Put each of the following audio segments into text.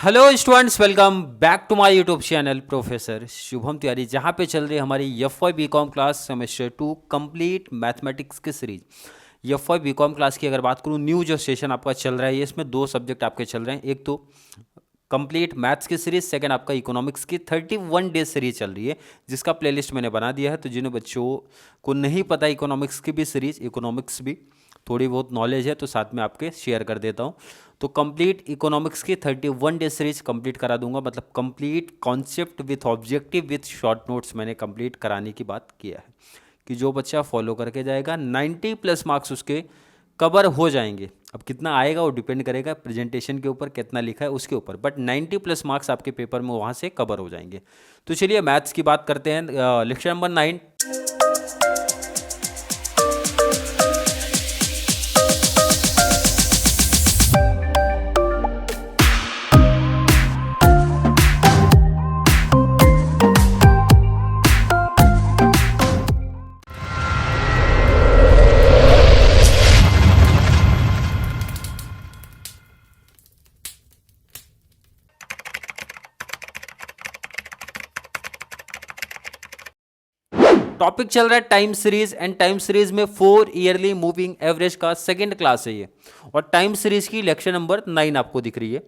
Hello students, welcome back to my YouTube channel professor Shubham Tiwari, जहाँ पे चल रही है हमारी F Y B com class semester 2 complete mathematics की series. F Y B com class की अगर बात करूँ, न्यू जो सेशन आपका चल रहा है, इसमें दो सब्जेक्ट आपके चल रहे हैं। एक तो कंप्लीट मैथ्स की सीरीज, सेकंड आपका इकोनॉमिक्स की 31 डेज सीरीज चल रही है, जिसका प्लेलिस्ट मैंने बना दिया है। तो जिन बच्चों को नहीं पता इकोनॉमिक्स की भी सीरीज, इकोनॉमिक्स भी थोड़ी बहुत नॉलेज है तो साथ में आपके शेयर कर देता हूँ। तो कंप्लीट इकोनॉमिक्स की 31 डेज सीरीज कंप्लीट करा दूंगा, मतलब complete concept with objective with short notes मैंने कंप्लीट कराने की बात किया है कि जो बच्चा फॉलो करके जाएगा 90 प्लस मार्क्स उसके कवर हो जाएंगे। अब कितना आएगा वो डिपेंड करेगा प्रेजेंटेशन के ऊपर, कितना लिखा है उसके ऊपर, बट 90 प्लस मार्क्स आपके पेपर में वहाँ से कवर हो जाएंगे। तो चलिए मैथ्स की बात करते हैं। Lecture number 9। टॉपिक चल रहा है time series, and time series में 4 ईयरली मूविंग एवरेज का सेकंड क्लास है ये, और टाइम सीरीज की लेक्चर नंबर 9 आपको दिख रही है।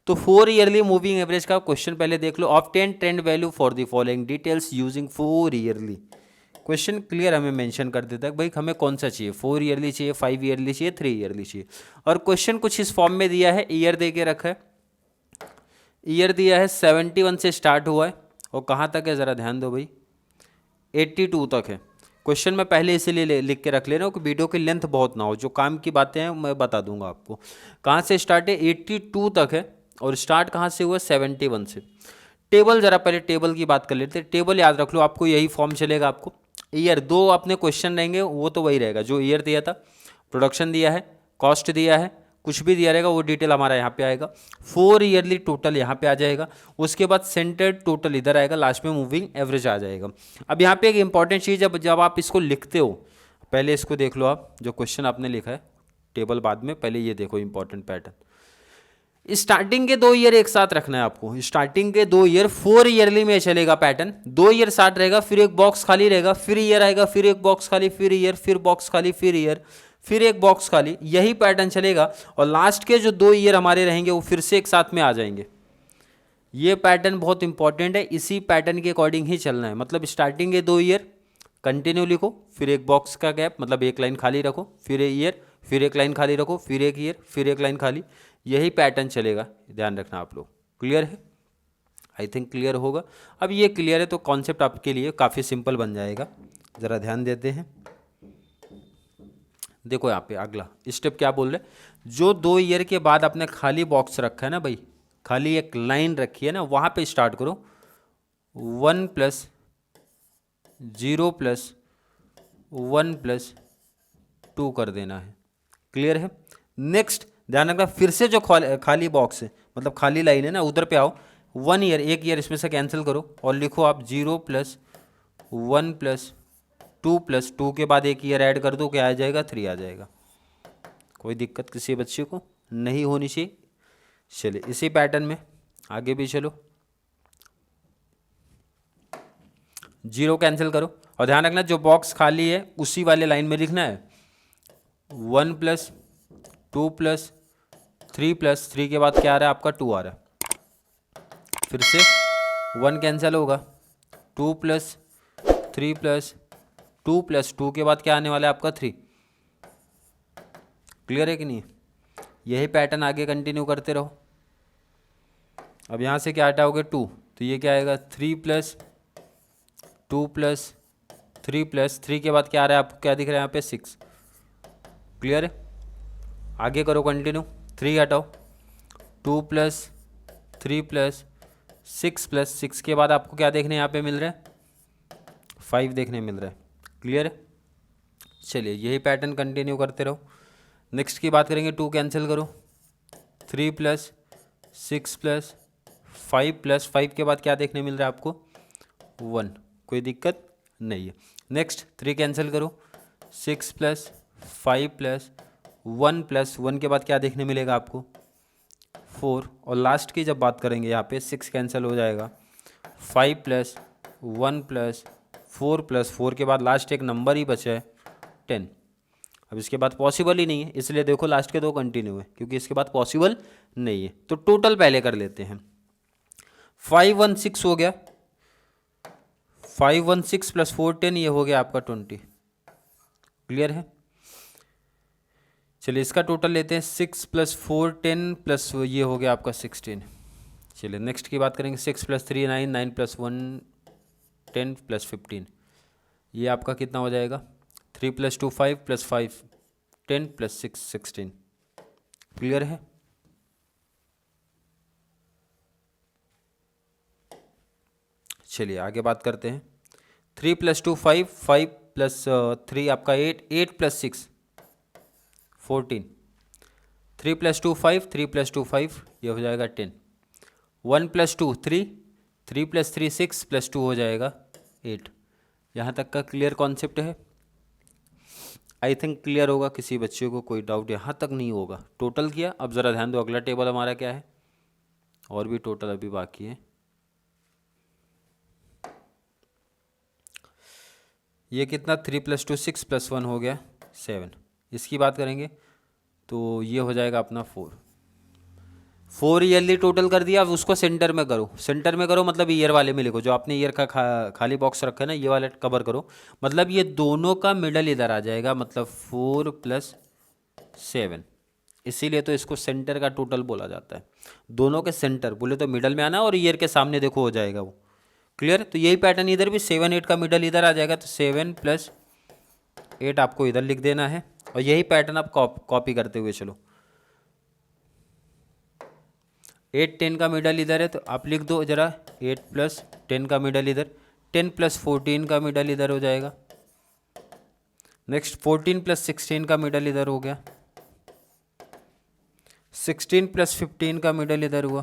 तो 4 ईयरली मूविंग एवरेज का क्वेश्चन पहले देख लो। Obtain trend value for the following details using 4 yearly. Question clear हमें मेंशन कर देता है भाई हमें कौन सा चाहिए, 4 ईयरली चाहिए, 5 ईयरली चाहिए, 3 ईयरली चाहिए। और क्वेश्चन कुछ इस फॉर्म में दिया है, ईयर दे के रखा है। ईयर दिया है 71 से स्टार्ट हुआ है, और कहाँ तक है ज़रा ध्यान दो भाई, 82 तक है। क्वेश्चन मैं पहले इसीलिए लिख के रख ले रहा हूँ कि वीडियो की लेंथ बहुत ना हो, जो काम की बातें हैं मैं बता दूंगा आपको। कहाँ से स्टार्ट है, 82 तक है, और स्टार्ट कहाँ से हुआ, 71 से। टेबल जरा पहले टेबल की बात कर लेते हैं। टेबल याद रख लो, आपको यही फॉर्म चलेगा। आपको ईयर दो अपने क्वेश्चन रहेंगे, वो तो वही रहेगा जो ईयर दिया था, प्रोडक्शन दिया है, कॉस्ट दिया है, कुछ भी दिया रहेगा वो डिटेल हमारा यहाँ पे आएगा। 4 ईयरली टोटल यहाँ पे आ जाएगा, उसके बाद सेंटर्ड टोटल इधर आएगा, लास्ट में मूविंग एवरेज आ जाएगा। अब यहाँ पे एक इंपॉर्टेंट चीज़ है, जब आप इसको लिखते हो, पहले इसको देख लो आप, जो क्वेश्चन आपने लिखा है, टेबल बाद में, पहले ये देखो इंपॉर्टेंट पैटर्न। स्टार्टिंग के 2 ईयर एक साथ रखना है आपको। स्टार्टिंग के 2 ईयर 4 ईयरली में चलेगा पैटर्न। 2 ईयर स्टार्ट रहेगा, फिर एक बॉक्स खाली रहेगा, फिर ईयर आएगा, फिर एक बॉक्स खाली, फिर ईयर, फिर बॉक्स खाली, फिर ईयर, फिर एक बॉक्स खाली, यही पैटर्न चलेगा। और लास्ट के जो 2 ईयर हमारे रहेंगे वो फिर से एक साथ में आ जाएंगे। ये पैटर्न बहुत इंपॉर्टेंट है, इसी पैटर्न के अकॉर्डिंग ही चलना है। मतलब स्टार्टिंग के 2 ईयर कंटिन्यू लिखो, फिर एक बॉक्स का गैप, मतलब एक लाइन खाली रखो, फिर ईयर, फिर एक लाइन खाली रखो, फिर एक ईयर, फिर एक लाइन खाली, यही पैटर्न चलेगा। ध्यान रखना आप लोग। क्लियर है? आई थिंक क्लियर होगा। अब ये क्लियर है तो कॉन्सेप्ट आपके लिए काफ़ी सिंपल बन जाएगा। ज़रा ध्यान देते हैं। देखो यहाँ पे अगला स्टेप क्या बोल रहे, जो 2 ईयर के बाद आपने खाली बॉक्स रखा है ना भाई, खाली एक लाइन रखी है ना, वहाँ पे स्टार्ट करो। 1 + 0 + 1 + 2 कर देना है। क्लियर है? नेक्स्ट ध्यान रखना, फिर से जो खाली बॉक्स है, मतलब खाली लाइन है ना, उधर पे आओ। 1 ईयर, एक ईयर इसमें से कैंसिल करो और लिखो आप 0 + 1 + 2 + 2 के बाद एक ईयर ऐड कर दो, क्या आ जाएगा, 3 आ जाएगा। कोई दिक्कत किसी बच्चे को नहीं होनी चाहिए। चलिए इसी पैटर्न में आगे भी चलो। 0 कैंसिल करो, और ध्यान रखना जो बॉक्स खाली है उसी वाले लाइन में लिखना है। 1 + 2 + 3 + 3 के बाद क्या आ रहा है आपका, 2 आ रहा है। फिर से 1 कैंसिल होगा, 2 + 3 + 2 + 2 के बाद क्या आने वाला है आपका, 3। क्लियर है कि नहीं? यही पैटर्न आगे कंटिन्यू करते रहो। अब यहाँ से क्या हटाओगे, 2, तो ये क्या आएगा, 3 + 2 + 3 + 3 के बाद क्या आ रहा है आपको, क्या दिख रहा है यहाँ पे, 6। क्लियर है? आगे करो कंटिन्यू। 3 हटाओ, 2 + 3 + 6 + 6 के बाद आपको क्या देखने यहाँ पे मिल रहा है, 5 देखने मिल रहा है। क्लियर है? चलिए यही पैटर्न कंटिन्यू करते रहो। नेक्स्ट की बात करेंगे, 2 कैंसिल करो, 3 + 6 + 5 + 5 के बाद क्या देखने मिल रहा है आपको, 1। कोई दिक्कत नहीं है। नेक्स्ट 3 कैंसिल करो, 6 + 5 + 1 + 1 के बाद क्या देखने मिलेगा आपको, 4 और लास्ट की जब बात करेंगे यहाँ पे 6 कैंसिल हो जाएगा, 5 प्लस 1 प्लस 4 प्लस 4 के बाद लास्ट एक नंबर ही बचा है 10। अब इसके बाद पॉसिबल ही नहीं है, इसलिए देखो लास्ट के दो कंटिन्यू है क्योंकि इसके बाद पॉसिबल नहीं है। तो टोटल पहले कर लेते हैं। 516 हो गया, 516 प्लस 410 ये हो गया आपका 20। क्लियर है? चलिए इसका टोटल लेते हैं, 6 प्लस 4 10 प्लस ये हो गया आपका 16। चलिए नेक्स्ट की बात करेंगे, 6 प्लस 3 9, 9 प्लस 1 10 प्लस 15, ये आपका कितना हो जाएगा, 3 प्लस 2 5 प्लस 5 10 प्लस 6 16। क्लियर है? चलिए आगे बात करते हैं। 3 प्लस 2 5, 5 प्लस 3 आपका 8, 8 प्लस 6 14, 3 प्लस 2 5, 3 प्लस 2 5 ये हो जाएगा 10, 1 प्लस 2 3, 3 प्लस 3 6 प्लस 2 हो जाएगा 8। यहाँ तक का क्लियर कॉन्सेप्ट है? आई थिंक क्लियर होगा, किसी बच्चे को कोई डाउट यहाँ तक नहीं होगा। टोटल किया, अब ज़रा ध्यान दो अगला टेबल हमारा क्या है, और भी टोटल अभी बाकी है। ये कितना, 3 प्लस 2 6 प्लस 1 हो गया 7। इसकी बात करेंगे तो ये हो जाएगा अपना 4 ईयरली टोटल कर दिया। अब उसको सेंटर में करो, सेंटर में करो मतलब ईयर वाले में लिखो, जो आपने ईयर का खाली बॉक्स रखा है ना, ये वाले कवर करो, मतलब ये दोनों का मिडल इधर आ जाएगा, मतलब 4 प्लस 7, इसीलिए तो इसको सेंटर का टोटल बोला जाता है। दोनों के सेंटर बोले तो मिडल में आना और ईयर के सामने देखो हो जाएगा वो। क्लियर? तो यही पैटर्न इधर भी 7 8 का मिडल इधर आ जाएगा, तो 7 प्लस 8 आपको इधर लिख देना है, और यही पैटर्न आप कॉपी करते हुए चलो। 8 10 का मिडल इधर है तो आप लिख दो जरा, 8 प्लस 10 का मिडल इधर, 10 प्लस 14 का मिडल इधर हो जाएगा। नेक्स्ट 14 प्लस 16 का मिडल इधर हो गया, 16 प्लस 15 का मिडल इधर हुआ।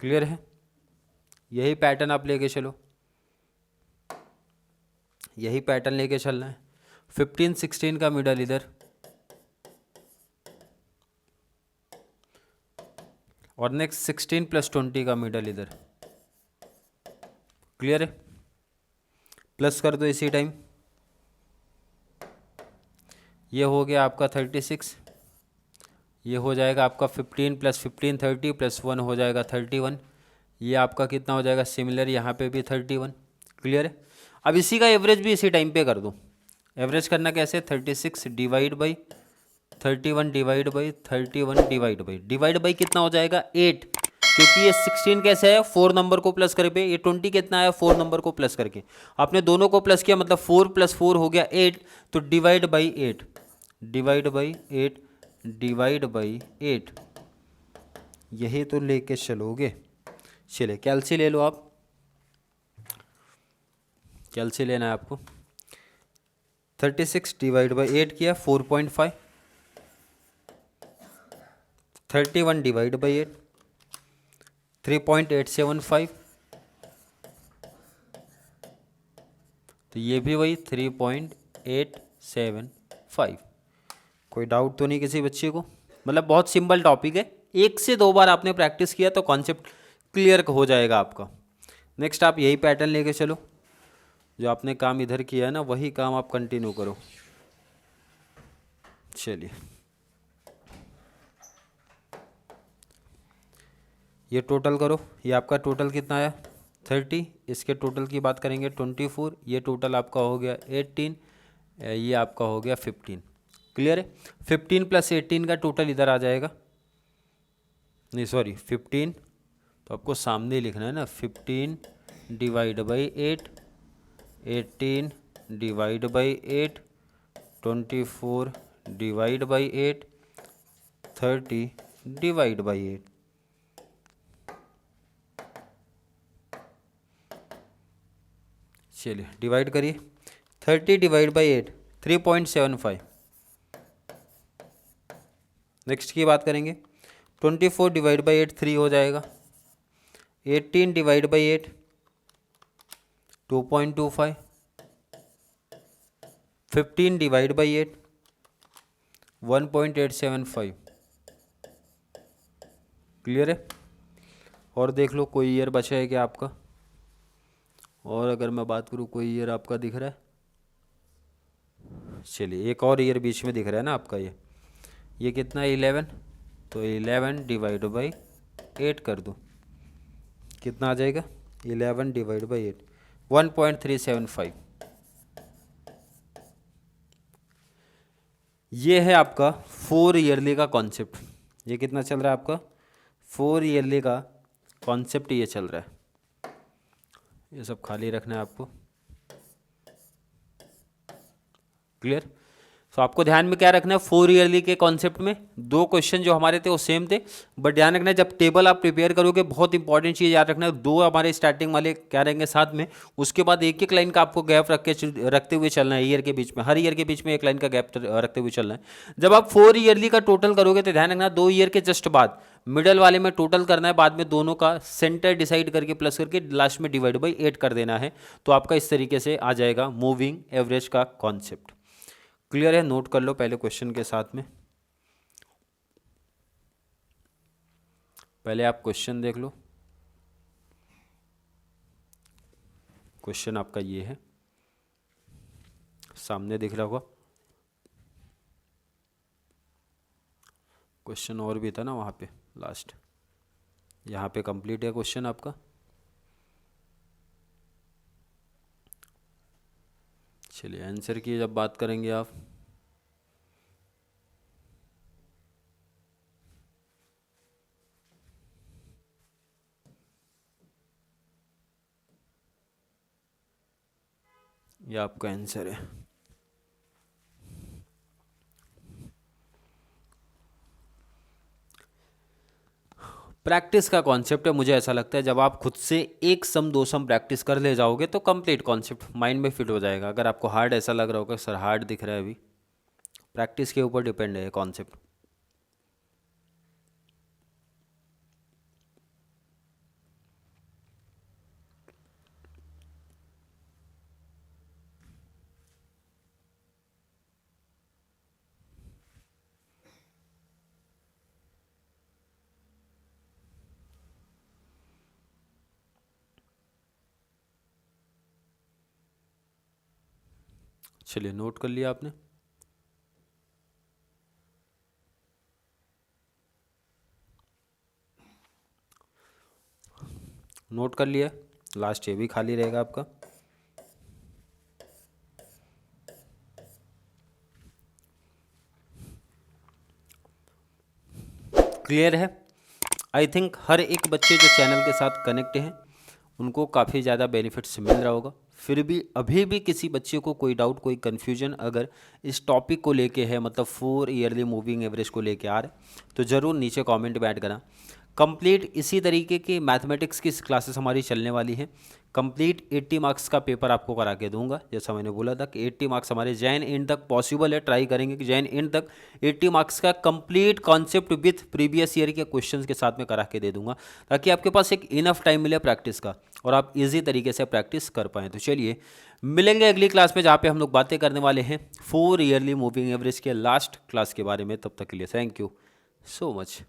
क्लियर है? यही पैटर्न आप लेके चलो, यही पैटर्न लेके चलना है। 15 16 का मिडल इधर, और नेक्स्ट 16 प्लस 20 का मिडल इधर। क्लियर है? प्लस कर दो इसी टाइम, ये हो गया आपका 36, ये हो जाएगा आपका 15 प्लस 15 30 प्लस 1 हो जाएगा 31, ये आपका कितना हो जाएगा, सिमिलर यहाँ पे भी 31। क्लियर है? अब इसी का एवरेज भी इसी टाइम पे कर दो। एवरेज करना कैसे, 36 divide by 31 divide by 31 divide by कितना हो जाएगा 8, क्योंकि ये 16 कैसे है 4 नंबर को प्लस करके, ये 20 कितना है 4 नंबर को प्लस करके, आपने दोनों को प्लस किया मतलब 4 प्लस 4 हो गया 8, तो divide by 8 divide by 8 divide by 8, यही तो लेके चलोगे। चलिए कैलसी ले लो आप, कैलसी लेना है आपको। 36 डिवाइड बाई 8 किया 4.5, 31 डिवाइड बाई 8 3.875, तो ये भी वही 3.875। कोई डाउट तो नहीं किसी बच्चे को? मतलब बहुत सिंपल टॉपिक है, एक से दो बार आपने प्रैक्टिस किया तो कॉन्सेप्ट क्लियर हो जाएगा आपका। नेक्स्ट आप यही पैटर्न लेके चलो, जो आपने काम इधर किया है ना वही काम आप कंटिन्यू करो। चलिए ये टोटल करो, ये आपका टोटल कितना आया 30, इसके टोटल की बात करेंगे 24, ये टोटल आपका हो गया 18, ये आपका हो गया 15। क्लियर है? 15 प्लस 18 का टोटल इधर आ जाएगा, नहीं सॉरी 15, तो आपको सामने ही लिखना है ना, 15 divide by 8, 18 divide by 8, 24 divide by 8, 30 divide by 8। चलिए डिवाइड करिए, 30 डिवाइड बाई 8 3.75। नेक्स्ट की बात करेंगे, 24 डिवाइड बाई 8 3 हो जाएगा, 18 divide by 8 2.25, 15 divide by 8 1.875, clear है। और देख लो कोई ईयर बचा है क्या आपका, और अगर मैं बात करूँ कोई ईयर आपका दिख रहा है, चलिए एक और ईयर बीच में दिख रहा है ना आपका, ये कितना है 11, तो 11 डिवाइड बाई 8 कर दो, कितना आ जाएगा 11 डिवाइड बाई 8, 1.375। ये है आपका 4 ईयरली का कॉन्सेप्ट। ये कितना चल रहा है आपका 4 ईयरली का कॉन्सेप्ट ये चल रहा है। ये सब खाली रखना है आपको, क्लियर। तो आपको ध्यान में क्या रखना है, 4 ईयरली के कॉन्सेप्ट में 2 क्वेश्चन जो हमारे थे वो सेम थे, बट ध्यान रखना है जब टेबल आप प्रिपेयर करोगे बहुत इंपॉर्टेंट चीज़ याद रखना है, 2 हमारे स्टार्टिंग वाले क्या रहेंगे साथ में, उसके बाद एक एक लाइन का आपको गैप रखते हुए चलना है ईयर के बीच में, हर ईयर के बीच में एक लाइन का गैप रखते हुए चलना है। जब आप 4 ईयरली का टोटल करोगे तो ध्यान रखना 2 ईयर के जस्ट बाद मिडल वाले में टोटल करना है, बाद में दोनों का सेंटर डिसाइड करके प्लस करके लास्ट में डिवाइड बाई 8 कर देना है। तो आपका इस तरीके से आ जाएगा मूविंग एवरेज का कॉन्सेप्ट। क्लियर है, नोट कर लो पहले क्वेश्चन के साथ में, पहले आप क्वेश्चन देख लो। क्वेश्चन आपका ये है, सामने दिख रहा होगा। क्वेश्चन और भी था ना वहाँ पे लास्ट, यहाँ पे कंप्लीट है क्वेश्चन आपका। चलिए आंसर की जब बात करेंगे आप, ये आपका आंसर है। प्रैक्टिस का कॉन्सेप्ट है, मुझे ऐसा लगता है जब आप खुद से 1 सम 2 सम प्रैक्टिस कर ले जाओगे तो कंप्लीट कॉन्सेप्ट माइंड में फिट हो जाएगा। अगर आपको हार्ड ऐसा लग रहा होगा सर हार्ड दिख रहा है अभी, प्रैक्टिस के ऊपर डिपेंड है कॉन्सेप्ट। चलिए नोट कर लिया आपने, नोट कर लिया, लास्ट ये भी खाली रहेगा आपका। क्लियर है। आई थिंक हर एक बच्चे जो चैनल के साथ कनेक्ट हैं उनको काफ़ी ज़्यादा बेनिफिट्स मिल रहा होगा। फिर भी अभी भी किसी बच्चे को कोई डाउट कोई कन्फ्यूजन अगर इस टॉपिक को लेके है, मतलब 4 ईयरली मूविंग एवरेज को लेके आ रहे, तो ज़रूर नीचे कमेंट में ऐड करना। कंप्लीट इसी तरीके की मैथमेटिक्स की क्लासेस हमारी चलने वाली हैं। कंप्लीट 80 मार्क्स का पेपर आपको करा के दूंगा, जैसा मैंने बोला था कि 80 मार्क्स हमारे जैन एंड तक पॉसिबल है, ट्राई करेंगे कि जैन एंड तक 80 मार्क्स का complete concept with previous year के क्वेश्चंस के साथ में करा के दे दूंगा, ताकि आपके पास एक इनफ टाइम मिले प्रैक्टिस का और आप इजी तरीके से प्रैक्टिस कर पाएँ। तो चलिए मिलेंगे अगली क्लास में जहाँ पे हम लोग बातें करने वाले हैं 4 ईयरली मूविंग एवरेज के लास्ट क्लास के बारे में। तब तक के लिए थैंक यू सो मच।